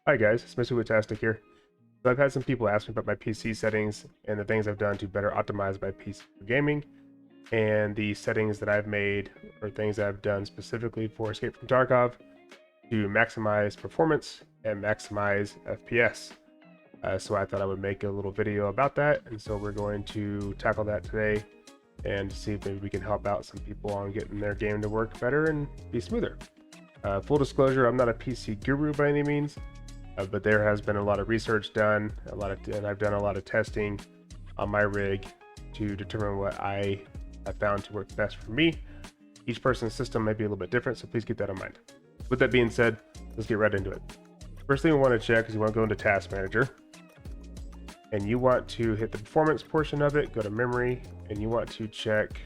Hi guys, it's Mr. Witastic here. So I've had some people ask me about my PC settings and the things I've done to better optimize my PC for gaming, and the settings that I've made or things that I've done specifically for Escape from Tarkov to maximize performance and maximize FPS. So I thought I would make a little video about that, and so we're going to tackle that today and see if maybe we can help out some people on getting their game to work better and be smoother. Full disclosure, I'm not a PC guru by any means. But there has been a lot of research done, and I've done a lot of testing on my rig to determine what I have found to work best for me. Each person's system may be a little bit different, so please keep that in mind. With that being said, let's get right into it. First thing we want to check is you want to go into Task Manager, and you want to hit the performance portion of it, go to memory, and you want to check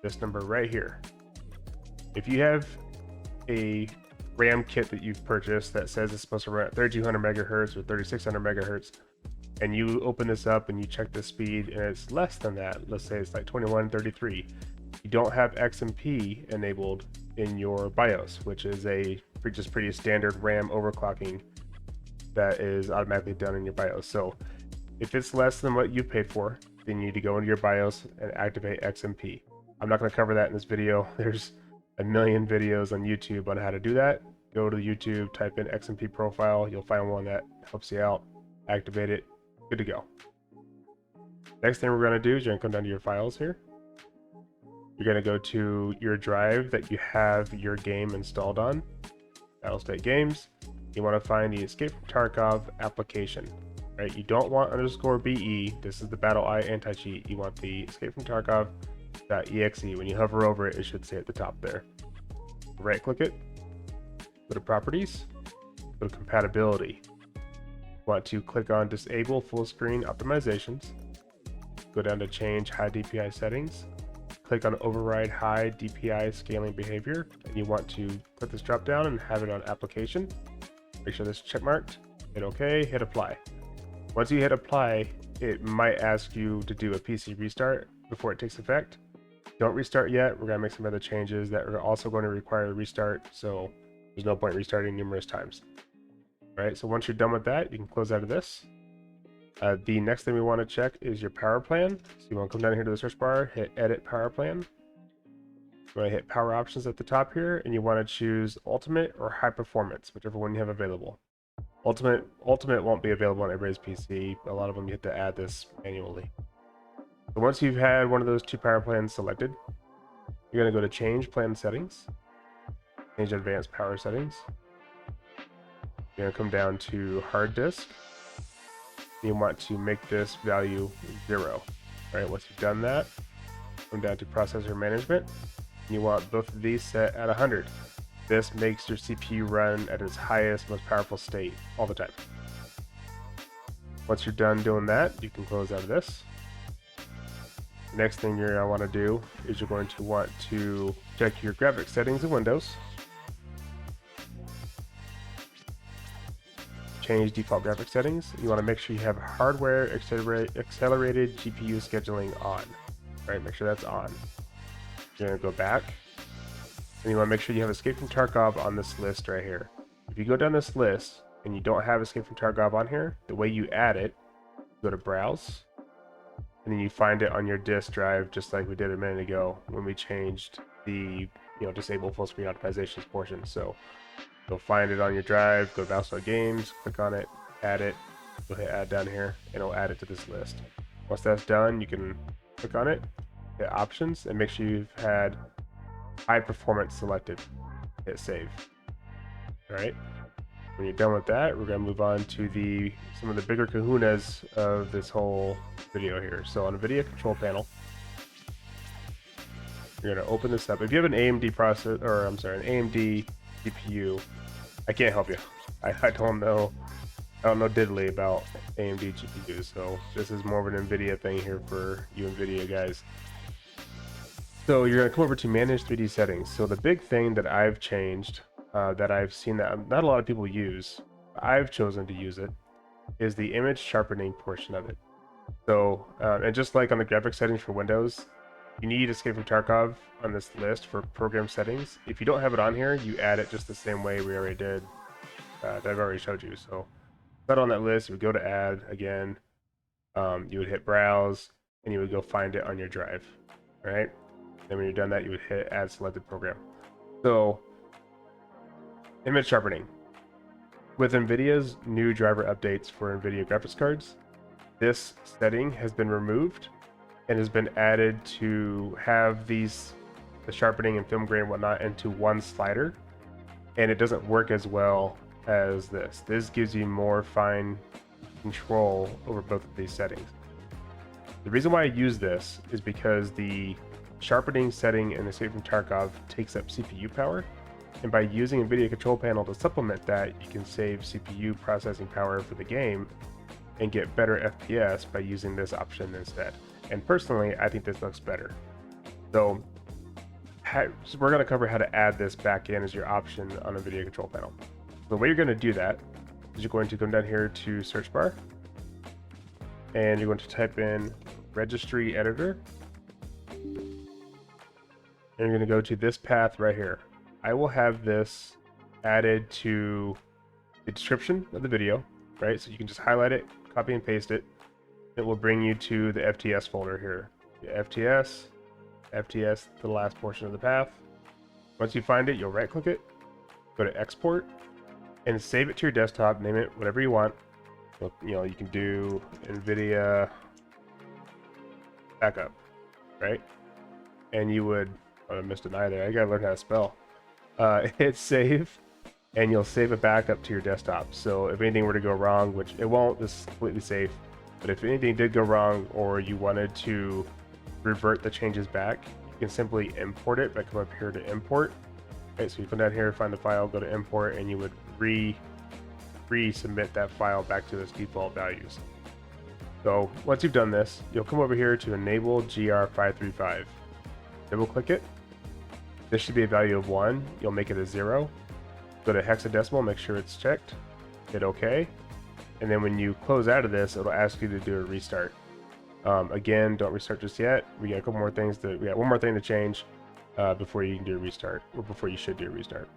this number right here. If you have a RAM kit that you've purchased that says it's supposed to run at 3200 megahertz or 3600 megahertz, and you open this up and you check the speed and it's less than that, let's say it's like 2133, you don't have XMP enabled in your BIOS, which is a just pretty standard RAM overclocking that is automatically done in your BIOS. So if it's less than what you paid for, then you need to go into your BIOS and activate XMP. I'm not going to cover that in this video. There's a million videos on YouTube on how to do that. Go to YouTube, type in XMP profile, you'll find one that helps you out. Activate it, good to go. Next thing we're going to do is you're going to come down to your files here. You're going to go to your drive that you have your game installed on, Battlestate Games. You want to find the Escape from Tarkov application, right? You don't want _BE. This is the Battle Eye anti-cheat. You want the Escape from Tarkov.exe. When you hover over it, it should say at the top there. Right click it, go to properties, go to compatibility. You want to click on disable full screen optimizations, go down to change high DPI settings, click on override high DPI scaling behavior, and you want to click this drop down and have it on application. Make sure this is check marked, hit OK, hit apply. Once you hit apply, it might ask you to do a PC restart before it takes effect. Don't restart yet. We're going to make some other changes that are also going to require a restart, so there's no point restarting numerous times. All right, so once you're done with that, you can close out of this. The next thing we want to check is your power plan. So you want to come down here to the search bar, hit edit power plan. You want to hit power options at the top here, and you want to choose ultimate or high performance, whichever one you have available. Ultimate won't be available on everybody's PC. A lot of them you have to add this manually. So once you've had one of those two power plans selected, you're going to go to change plan settings, change advanced power settings. You're going to come down to hard disk. You want to make this value 0. All right, once you've done that, come down to processor management. You want both of these set at 100. This makes your CPU run at its highest, most powerful state all the time. Once you're done doing that, you can close out of this. The next thing you're going to want to do is you're going to want to check your graphics settings in Windows. Change default graphics settings. You want to make sure you have hardware accelerated GPU scheduling on. All right, make sure that's on. You're going to go back, and you want to make sure you have Escape from Tarkov on this list right here. If you go down this list and you don't have Escape from Tarkov on here, the way you add it, go to Browse, and then you find it on your disk drive, just like we did a minute ago when we changed the disable full screen optimizations portion. So you'll find it on your drive, go to Battlestate Games, click on it, add it, go hit add down here, and it'll add it to this list. Once that's done, you can click on it, hit options, and make sure you've had high performance selected. Hit save. All right. When you're done with that, we're going to move on to some of the bigger kahunas of this whole video here. So on Nvidia control panel, you're going to open this up. If you have an AMD processor, or I'm sorry, an AMD GPU, I can't help you. I don't know diddly about AMD GPUs, so this is more of an Nvidia thing here for you Nvidia guys. So you're going to come over to manage 3D settings. So the big thing that I've changed, that I've seen that not a lot of people use, I've chosen to use it, is the image sharpening portion of it. So, and just like on the graphics settings for Windows, you need Escape from Tarkov on this list for program settings. If you don't have it on here, you add it just the same way we already did that I've already showed you. So not on that list, you would go to add again, you would hit browse, and you would go find it on your drive, right? And when you're done that, you would hit add selected program. So image sharpening. With Nvidia's new driver updates for Nvidia graphics cards, this setting has been removed and has been added to have the sharpening and film grain and whatnot into one slider, and it doesn't work as well as this. This gives you more fine control over both of these settings. The reason why I use this is because the sharpening setting in Escape from Tarkov takes up CPU power, and by using NVIDIA control panel to supplement that, you can save CPU processing power for the game and get better FPS by using this option instead. And personally, I think this looks better. So we're going to cover how to add this back in as your option on NVIDIA control panel. The way you're going to do that is you're going to come down here to search bar, and you're going to type in Registry Editor, and you're going to go to this path right here. I will have this added to the description of the video, right? So you can just highlight it, copy and paste it. It will bring you to the FTS folder here. FTS, the last portion of the path. Once you find it, you'll right click it, go to export, and save it to your desktop. Name it whatever you want. You can do NVIDIA backup, right? And you would, oh, I missed an I there. I gotta learn how to spell. Hit save, and you'll save it back up to your desktop. So if anything were to go wrong, which it won't, this is completely safe, but if anything did go wrong or you wanted to revert the changes back, you can simply import it by coming up here to import. Okay, so you come down here, find the file, go to import, and you would resubmit that file back to its default values. So once you've done this, you'll come over here to enable GR535. Double click it. This should be a value of 1. You'll make it a 0. Go to hexadecimal, make sure it's checked. Hit OK. And then when you close out of this, it'll ask you to do a restart. Again, don't restart just yet. We got one more thing to change before you can do a restart, or before you should do a restart.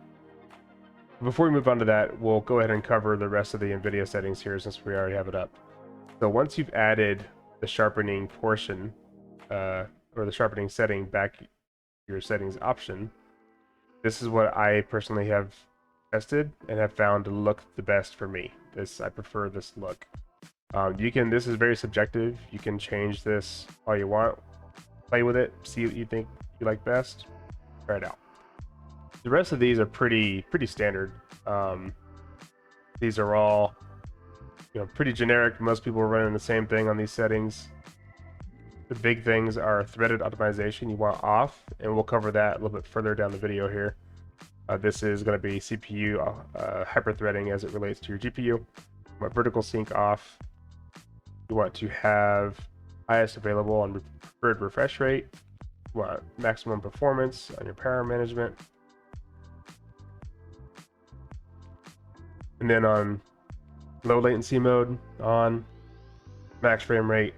Before we move on to that, we'll go ahead and cover the rest of the NVIDIA settings here since we already have it up. So once you've added the sharpening portion, or the sharpening setting back to your settings option, this is what I personally have tested and have found to look the best for me. I prefer this look. This is very subjective. You can change this all you want. Play with it, see what you think you like best, try it out. The rest of these are pretty standard. These are all pretty generic. Most people are running the same thing on these settings. The big things are threaded optimization you want off, and we'll cover that a little bit further down the video here. This is going to be CPU hyperthreading as it relates to your GPU. You want vertical sync off. You want to have highest available on preferred refresh rate. You want maximum performance on your power management. And then on low latency mode, on max frame rate,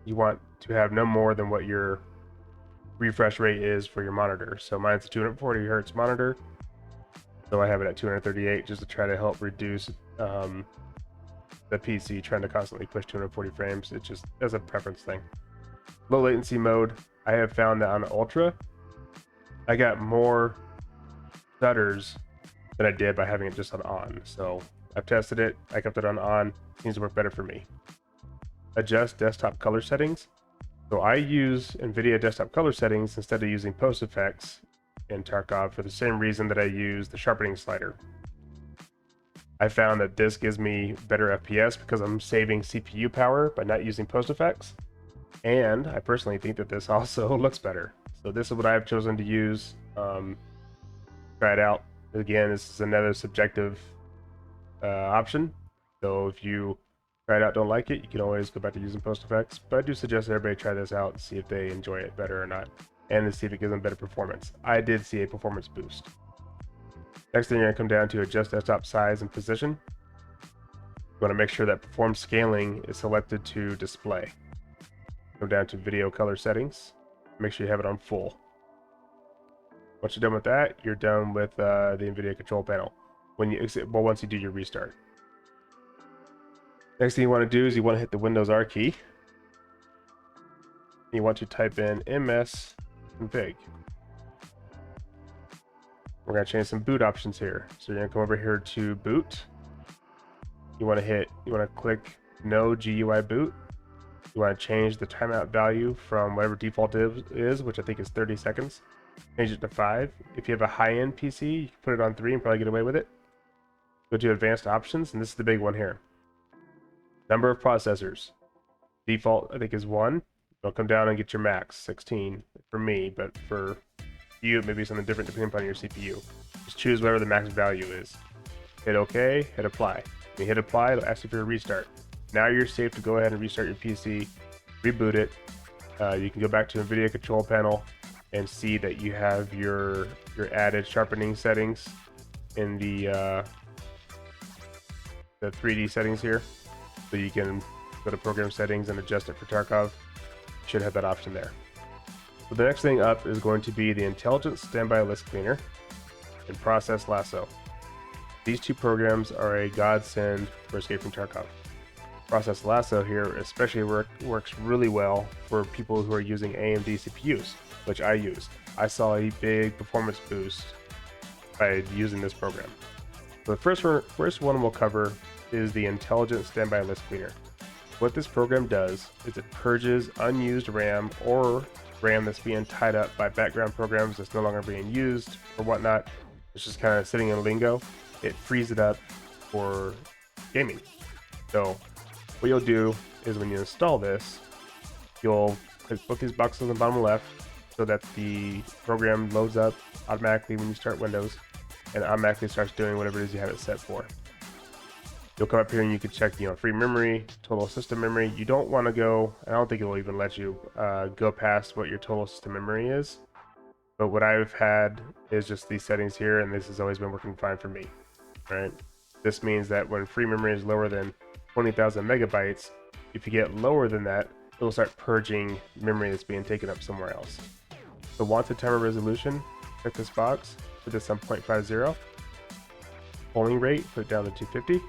you want to have no more than what your refresh rate is for your monitor. So mine's a 240 hertz monitor, so I have it at 238 just to try to help reduce the PC trying to constantly push 240 frames. It's just as a preference thing. Low latency mode, I have found that on Ultra, I got more stutters than I did by having it just on. So I've tested it, I kept it on, seems to work better for me. Adjust desktop color settings. So I use NVIDIA desktop color settings instead of using post effects in Tarkov for the same reason that I use the sharpening slider. I found that this gives me better FPS because I'm saving CPU power by not using post effects. And I personally think that this also looks better. So this is what I've chosen to use. Try it out. Again, this is another subjective option. So if you try it out, don't like it, you can always go back to using post effects. But I do suggest everybody try this out and see if they enjoy it better or not, and to see if it gives them better performance. I did see a performance boost. Next thing, you're going to come down to adjust desktop size and position. You want to make sure that perform scaling is selected to display. Go down to video color settings. Make sure you have it on full. Once you're done with that, you're done with the NVIDIA control panel. once you do your restart. Next thing you want to do is you want to hit the Windows R key. You want to type in msconfig. We're going to change some boot options here. So you're going to come over here to boot. You want to click no GUI boot. You want to change the timeout value from whatever default is, which I think is 30 seconds. Change it to 5. If you have a high-end PC, you can put it on 3 and probably get away with it. Go to advanced options, and this is the big one here. Number of processors. Default, I think, is 1. You'll come down and get your max, 16 for me, but for you, it may be something different depending upon your CPU. Just choose whatever the max value is. Hit OK, hit apply. When you hit apply, it'll ask you for a restart. Now you're safe to go ahead and restart your PC, reboot it. You can go back to Nvidia control panel and see that you have your added sharpening settings in the 3D settings here. So you can go to program settings and adjust it for Tarkov. You should have that option there. So the next thing up is going to be the Intelligent Standby List Cleaner and Process Lasso. These two programs are a godsend for Escape from Tarkov. Process Lasso here especially works really well for people who are using AMD CPUs, which I use. I saw a big performance boost by using this program. So the first one we'll cover is the Intelligent Standby List Cleaner. What this program does is it purges unused RAM or RAM that's being tied up by background programs that's no longer being used or whatnot. It's just kind of sitting in lingo. It frees it up for gaming. So what you'll do is when you install this, you'll click both these boxes on the bottom left so that the program loads up automatically when you start Windows and automatically starts doing whatever it is you have it set for. You'll come up here and you can check, free memory, total system memory. You don't want to go, I don't think it will even let you go past what your total system memory is. But what I've had is just these settings here, and this has always been working fine for me, right? This means that when free memory is lower than 20,000 megabytes, if you get lower than that, it'll start purging memory that's being taken up somewhere else. The wanted timer resolution, check this box, put this on 0.50. Polling rate, put it down to 250.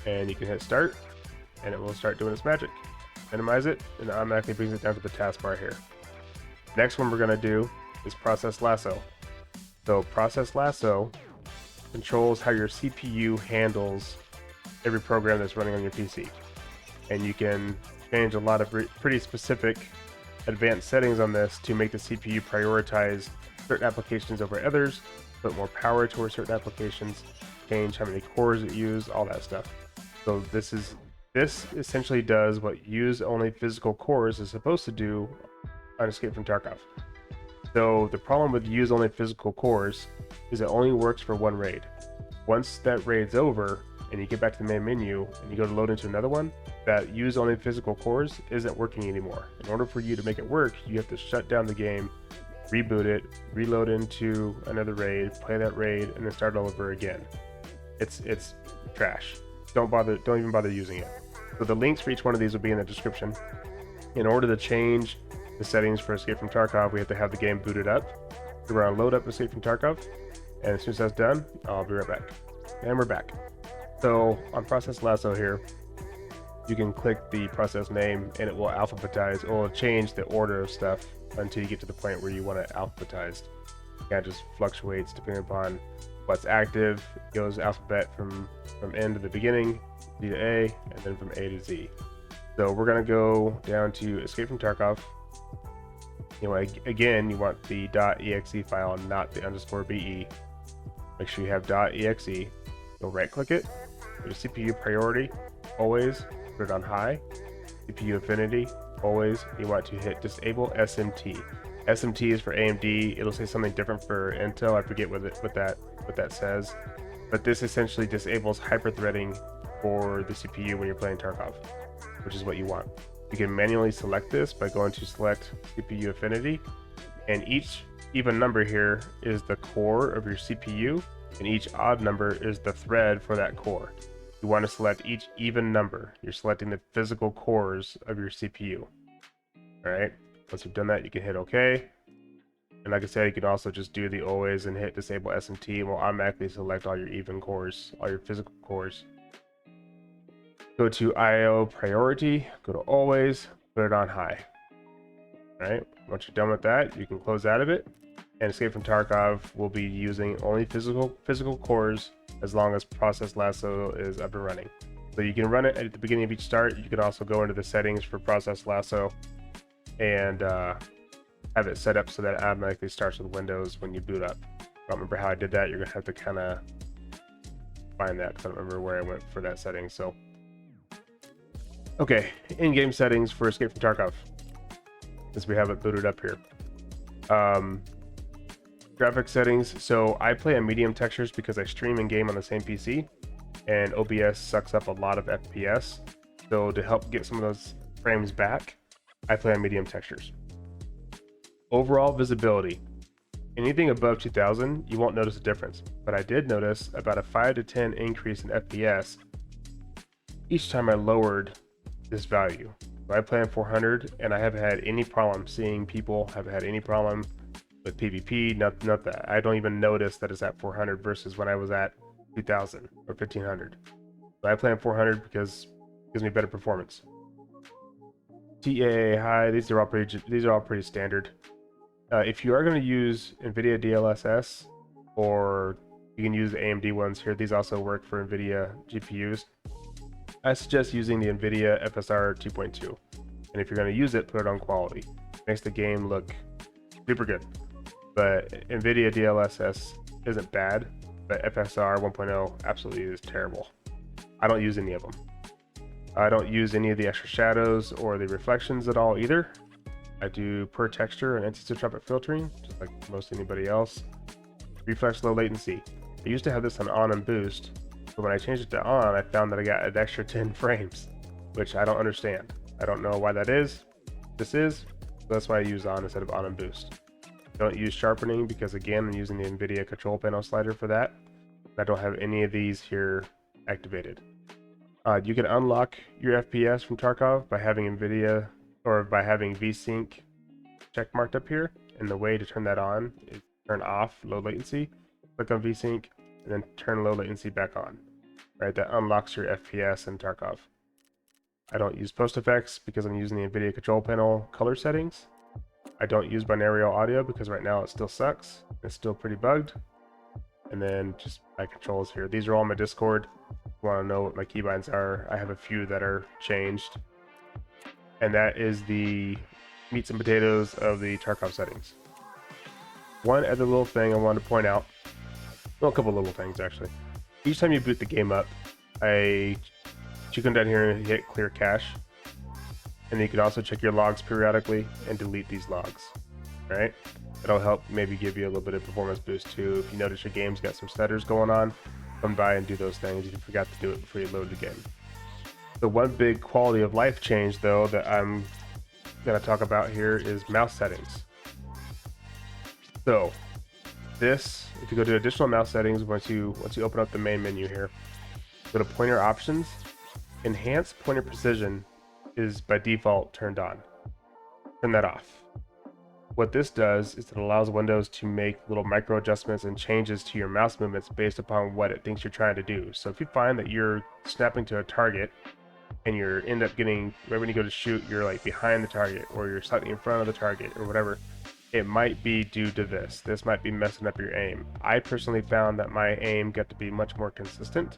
And you can hit start, and it will start doing its magic. Minimize it, and it automatically brings it down to the taskbar here. Next one we're going to do is Process Lasso. So Process Lasso controls how your CPU handles every program that's running on your PC. And you can change a lot of pretty specific advanced settings on this to make the CPU prioritize certain applications over others, put more power towards certain applications, change how many cores it uses, all that stuff. So this essentially does what use only physical cores is supposed to do on Escape from Tarkov. So the problem with use only physical cores is it only works for one raid. Once that raid's over and you get back to the main menu and you go to load into another one, that use only physical cores isn't working anymore. In order for you to make it work, you have to shut down the game, reboot it, reload into another raid, play that raid, and then start all over again. It's trash. Don't even bother using it. So the links for each one of these will be in the description. In order to change the settings for Escape from Tarkov, we have to have the game booted up. So we're gonna load up Escape from Tarkov, and as soon as that's done, I'll be right back. And we're back. So on Process Lasso here, you can click the process name and it will alphabetize, or will change the order of stuff until you get to the point where you want it alphabetized. It kind of just fluctuates depending upon what's active. It goes alphabet from N to the beginning, Z to A, and then from A to Z. So we're gonna go down to Escape from Tarkov. Again, you want the .exe file, not the _be. Make sure you have .exe. You'll right click it, go to CPU priority, always, put it on high. CPU affinity, always, you want to hit disable SMT. SMT is for AMD. It'll say something different for Intel. I forget what that says. But this essentially disables hyperthreading for the CPU when you're playing Tarkov, which is what you want. You can manually select this by going to select CPU affinity, and each even number here is the core of your CPU, and each odd number is the thread for that core. You want to select each even number. You're selecting the physical cores of your CPU. All right. Once you've done that, you can hit OK. And like I said, you can also just do the always and hit disable SMT, and will automatically select all your even cores, all your physical cores. Go to IO priority, go to always, put it on high. All right, once you're done with that, you can close out of it. And Escape from Tarkov will be using only physical cores as long as Process Lasso is up and running. So you can run it at the beginning of each start. You can also go into the settings for Process Lasso and have it set up so that it automatically starts with Windows when you boot up. I don't remember how I did that. You're gonna have to kind of find that because I don't remember where I went for that setting. So, okay, in-game settings for Escape from Tarkov, since we have it booted up here. Graphics settings. So I play on medium textures because I stream in game on the same PC, and OBS sucks up a lot of FPS. So to help get some of those frames back, I play on medium textures. Overall visibility. Anything above 2000, you won't notice a difference, but I did notice about a 5 to 10 increase in FPS each time I lowered this value. So I play on 400, and I haven't had any problem seeing people, haven't had any problem with PvP, not that. I don't even notice that it's at 400 versus when I was at 2000 or 1500. So I play on 400 because it gives me better performance. TAA high, these are all pretty standard. If you are going to use Nvidia DLSS, or you can use the AMD ones here, these also work for Nvidia GPUs. I suggest using the Nvidia FSR 2.2, and if you're going to use it, put it on quality. Makes the game look super good. But Nvidia DLSS isn't bad, but FSR 1.0 absolutely is terrible. I don't use any of them. I don't use any of the extra shadows or the reflections at all either. I do per texture and anti-subtractive filtering, just like most anybody else. Reflex low latency. I used to have this on and boost, but when I changed it to on, I found that I got an extra 10 frames, which I don't understand. I don't know why that is. This is, so that's why I use on instead of on and boost. Don't use sharpening because, again, I'm using the Nvidia control panel slider for that. I don't have any of these here activated. You can unlock your FPS from Tarkov by having Nvidia or by having VSync check marked up here. And the way to turn that on is turn off low latency, click on VSync, and then turn low latency back on. Right, that unlocks your FPS in Tarkov. I don't use post effects because I'm using the Nvidia control panel color settings. I don't use binaural audio because right now it still sucks. It's still pretty bugged. And then just my controls here. These are all my Discord. If you want to know what my keybinds are, I have a few that are changed. And that is the meats and potatoes of the Tarkov settings. One other little thing I wanted to point out. Well, a couple little things actually. Each time you boot the game up, you can come down here and hit clear cache. And you can also check your logs periodically and delete these logs, right? It'll help maybe give you a little bit of performance boost too. If you notice your game's got some stutters going on, come by and do those things if you forgot to do it before you load the game. The one big quality of life change though that I'm gonna talk about here is mouse settings. So this, if you go to additional mouse settings, once you open up the main menu here, go to pointer options, enhance pointer precision is by default turned on. Turn that off. What this does is it allows Windows to make little micro adjustments and changes to your mouse movements based upon what it thinks you're trying to do. So if you find that you're snapping to a target and you end up getting, right when you go to shoot, you're like behind the target or you're slightly in front of the target or whatever, it might be due to this. This might be messing up your aim. I personally found that my aim got to be much more consistent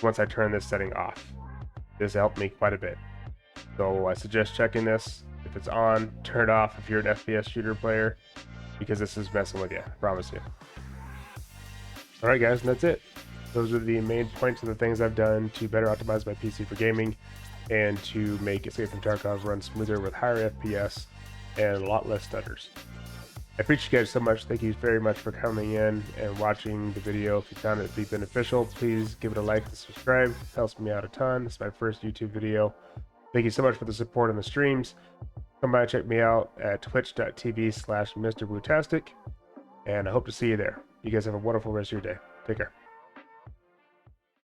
once I turned this setting off. This helped me quite a bit. So I suggest checking this. If it's on, turn it off if you're an FPS shooter player, because this is messing with you, I promise you. Alright guys, and that's it. Those are the main points of the things I've done to better optimize my PC for gaming and to make Escape from Tarkov run smoother with higher FPS and a lot less stutters. I appreciate you guys so much. Thank you very much for coming in and watching the video. If you found it to be beneficial, please give it a like and subscribe. It helps me out a ton. It's my first YouTube video. Thank you so much for the support on the streams. Come by and check me out at twitch.tv/MrBootastic, and I hope to see you there. You guys have a wonderful rest of your day. Take care.